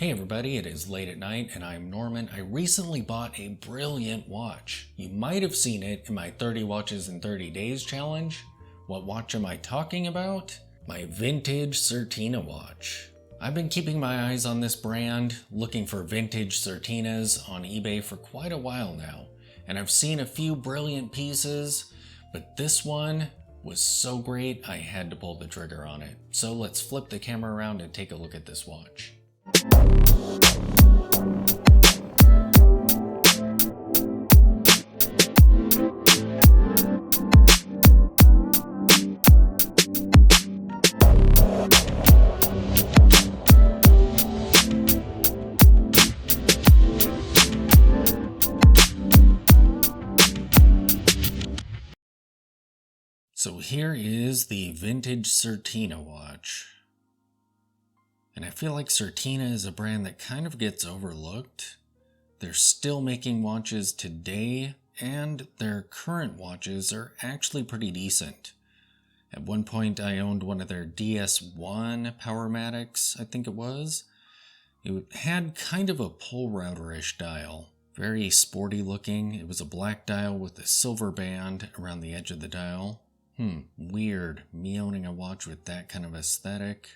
Hey everybody, it is late at night and I'm Norman. I recently bought a brilliant watch. You might have seen it in my 30 watches in 30 days challenge. What watch am I talking about? My vintage Certina watch. I've been keeping my eyes on this brand, looking for vintage Certinas on eBay for quite a while now, and I've seen a few brilliant pieces, but this one was so great I had to pull the trigger on it. So let's flip the camera around and take a look at this watch. So here is the vintage Certina watch. And I feel like Certina is a brand that kind of gets overlooked. They're still making watches today, and their current watches are actually pretty decent. At one point I owned one of their DS1 Powermatics, I think it was. It had kind of a pull router-ish dial. Very sporty looking. It was a black dial with a silver band around the edge of the dial. Weird, me owning a watch with that kind of aesthetic.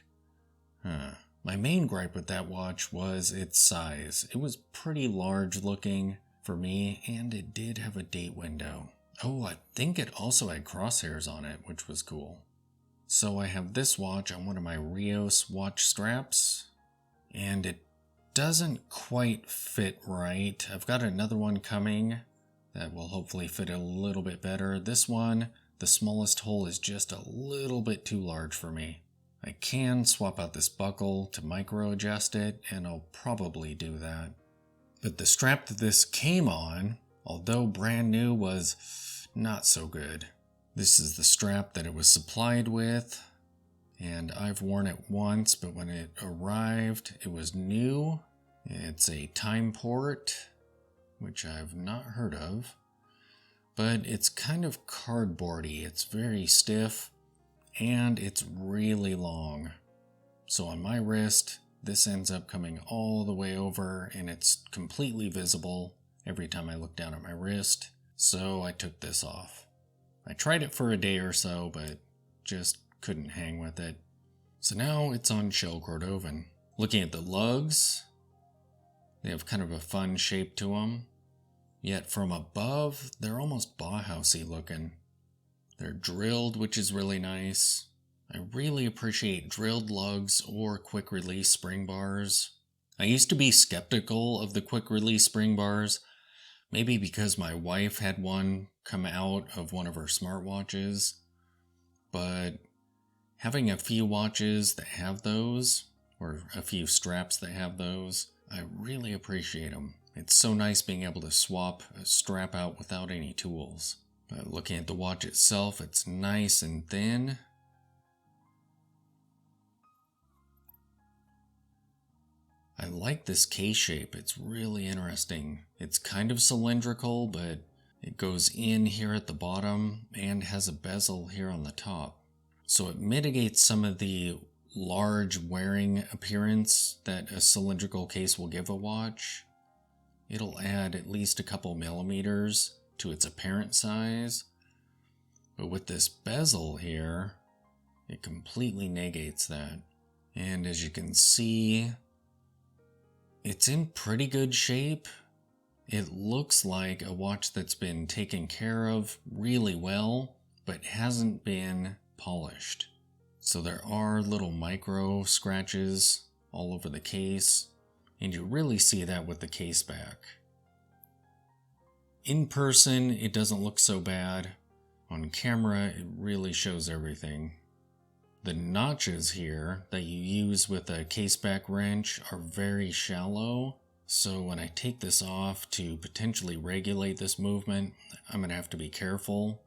My main gripe with that watch was its size. It was pretty large looking for me, and it did have a date window. Oh, I think it also had crosshairs on it, which was cool. So I have this watch on one of my Rios watch straps, and it doesn't quite fit right. I've got another one coming that will hopefully fit a little bit better. This one, the smallest hole is just a little bit too large for me. I can swap out this buckle to micro adjust it, and I'll probably do that. But the strap that this came on, although brand new, was not so good. This is the strap that it was supplied with, and I've worn it once, but when it arrived, it was new. It's a time port, which I've not heard of. But it's kind of cardboardy. It's very stiff and it's really long. So on my wrist, this ends up coming all the way over and it's completely visible every time I look down at my wrist. So I took this off. I tried it for a day or so, but just couldn't hang with it. So now it's on shell Cordovan. Looking at the lugs, they have kind of a fun shape to them. Yet from above, they're almost Bauhausy looking. They're drilled, which is really nice. I really appreciate drilled lugs or quick release spring bars. I used to be skeptical of the quick release spring bars, maybe because my wife had one come out of one of her smartwatches. But having a few watches that have those, or a few straps that have those, I really appreciate them. It's so nice being able to swap a strap out without any tools. But looking at the watch itself, it's nice and thin. I like this case shape. It's really interesting. It's kind of cylindrical, but it goes in here at the bottom and has a bezel here on the top. So it mitigates some of the large wearing appearance that a cylindrical case will give a watch. It'll add at least a couple millimeters to its apparent size. But with this bezel here, it completely negates that. And as you can see, it's in pretty good shape. It looks like a watch that's been taken care of really well, but hasn't been polished. So there are little micro scratches all over the case. And you really see that with the case back. In person, it doesn't look so bad. On camera, it really shows everything. The notches here that you use with a case back wrench are very shallow. So when I take this off to potentially regulate this movement, I'm going to have to be careful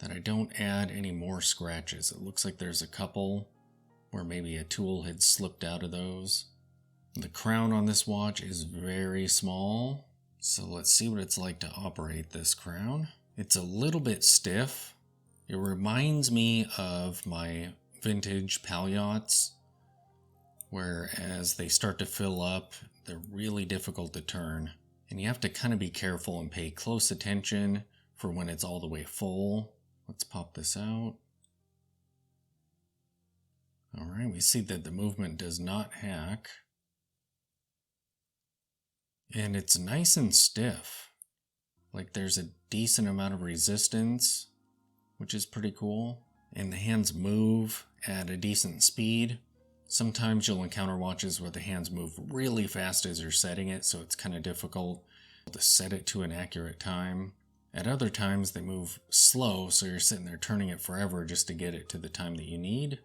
that I don't add any more scratches. It looks like there's a couple where maybe a tool had slipped out of those. The crown on this watch is very small, so let's see what it's like to operate this crown. It's a little bit stiff. It reminds me of my vintage Paliots whereas they start to fill up, they're really difficult to turn. And you have to kind of be careful and pay close attention for when it's all the way full. Let's pop this out. All right, we see that the movement does not hack. And it's nice and stiff. Like there's a decent amount of resistance, which is pretty cool. And the hands move at a decent speed. Sometimes you'll encounter watches where the hands move really fast as you're setting it, so it's kind of difficult to set it to an accurate time. At other times they move slow, so you're sitting there turning it forever just to get it to the time that you need.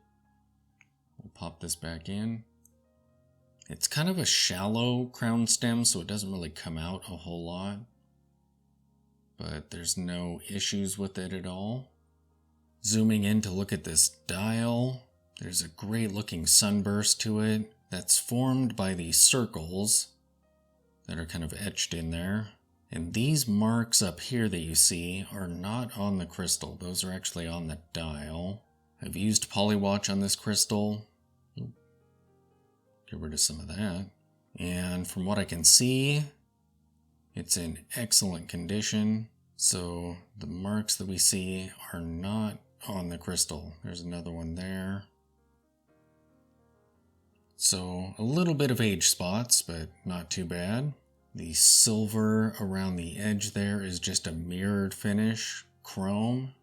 We'll pop this back in. It's kind of a shallow crown stem, so it doesn't really come out a whole lot. But there's no issues with it at all. Zooming in to look at this dial, there's a great looking sunburst to it that's formed by these circles that are kind of etched in there. And these marks up here that you see are not on the crystal. Those are actually on the dial. I've used polywatch on this crystal. Get rid of some of that. And from what I can see, it's in excellent condition. So the marks that we see are not on the crystal. There's another one there. So a little bit of age spots, but not too bad. The silver around the edge there is just a mirrored finish chrome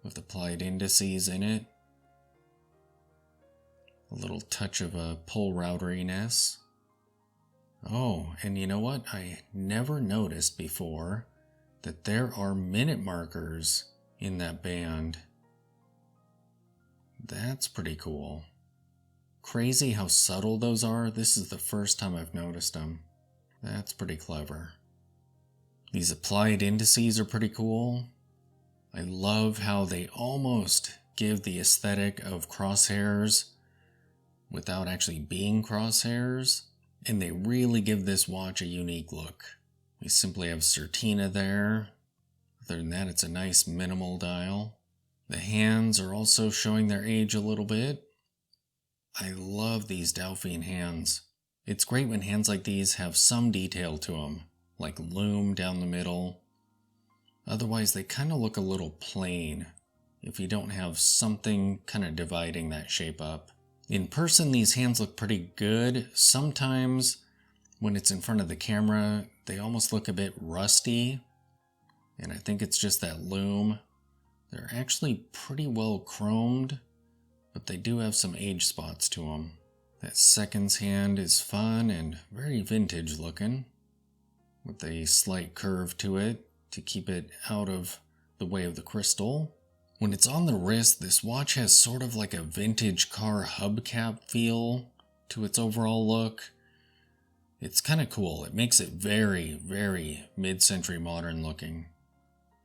with applied indices in it. A little touch of a pull routeriness. Oh, and you know what? I never noticed before that there are minute markers in that band. That's pretty cool. Crazy how subtle those are. This is the first time I've noticed them. That's pretty clever. These applied indices are pretty cool. I love how they almost give the aesthetic of crosshairs without actually being crosshairs. And they really give this watch a unique look. We simply have Certina there. Other than that, it's a nice minimal dial. The hands are also showing their age a little bit. I love these Delphine hands. It's great when hands like these have some detail to them, like lume down the middle. Otherwise, they kind of look a little plain if you don't have something kind of dividing that shape up. In person, these hands look pretty good. Sometimes, when it's in front of the camera, they almost look a bit rusty. And I think it's just that lume. They're actually pretty well chromed, but they do have some age spots to them. That seconds hand is fun and very vintage looking, with a slight curve to it to keep it out of the way of the crystal. When it's on the wrist, this watch has sort of like a vintage car hubcap feel to its overall look. It's kind of cool. It makes it very, very mid-century modern looking.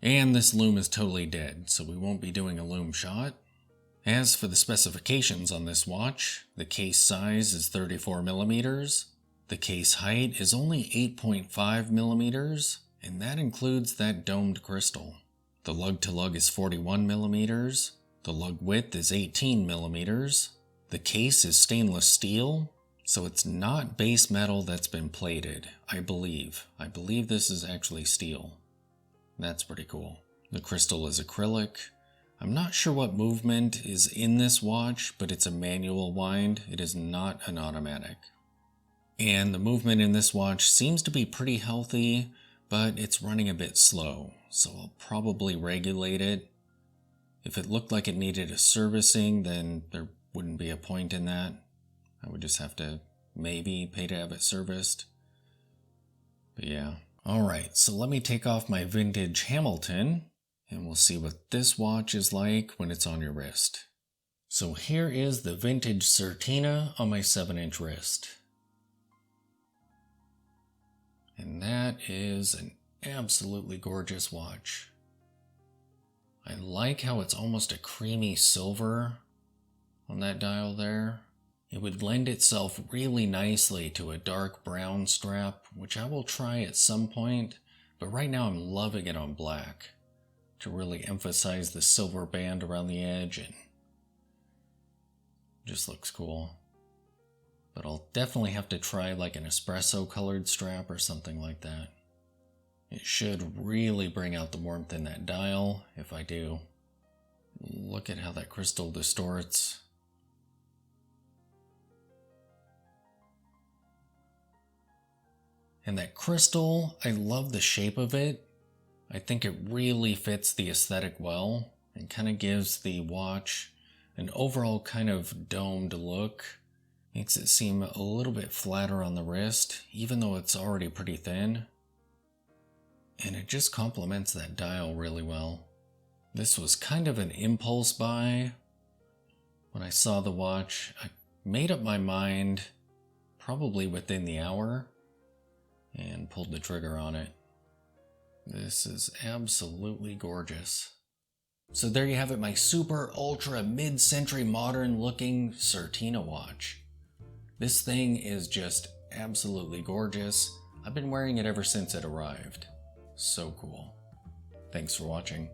And this lume is totally dead, so we won't be doing a lume shot. As for the specifications on this watch, the case size is 34 millimeters. The case height is only 8.5 millimeters, and that includes that domed crystal. The lug to lug is 41 millimeters. The lug width is 18 millimeters. The case is stainless steel, so it's not base metal that's been plated, I believe. I believe this is actually steel. That's pretty cool. The crystal is acrylic. I'm not sure what movement is in this watch, but it's a manual wind. It is not an automatic. And the movement in this watch seems to be pretty healthy, but it's running a bit slow, so I'll probably regulate it. If it looked like it needed a servicing, then there wouldn't be a point in that. I would just have to maybe pay to have it serviced. But yeah. Alright, so let me take off my vintage Hamilton, and we'll see what this watch is like when it's on your wrist. So here is the vintage Certina on my 7-inch wrist. And that is an absolutely gorgeous watch. I like how it's almost a creamy silver on that dial there. It would lend itself really nicely to a dark brown strap, which I will try at some point, but right now I'm loving it on black to really emphasize the silver band around the edge, and just looks cool. but I'll definitely have to try like an espresso colored strap or something like that. It should really bring out the warmth in that dial if I do. Look at how that crystal distorts. And that crystal, I love the shape of it. I think it really fits the aesthetic well and kind of gives the watch an overall kind of domed look. Makes it seem a little bit flatter on the wrist, even though it's already pretty thin. And it just complements that dial really well. This was kind of an impulse buy. When I saw the watch, I made up my mind probably within the hour and pulled the trigger on it. This is absolutely gorgeous. So there you have it, my super ultra mid-century modern looking Certina watch. This thing is just absolutely gorgeous. I've been wearing it ever since it arrived. So cool. Thanks for watching.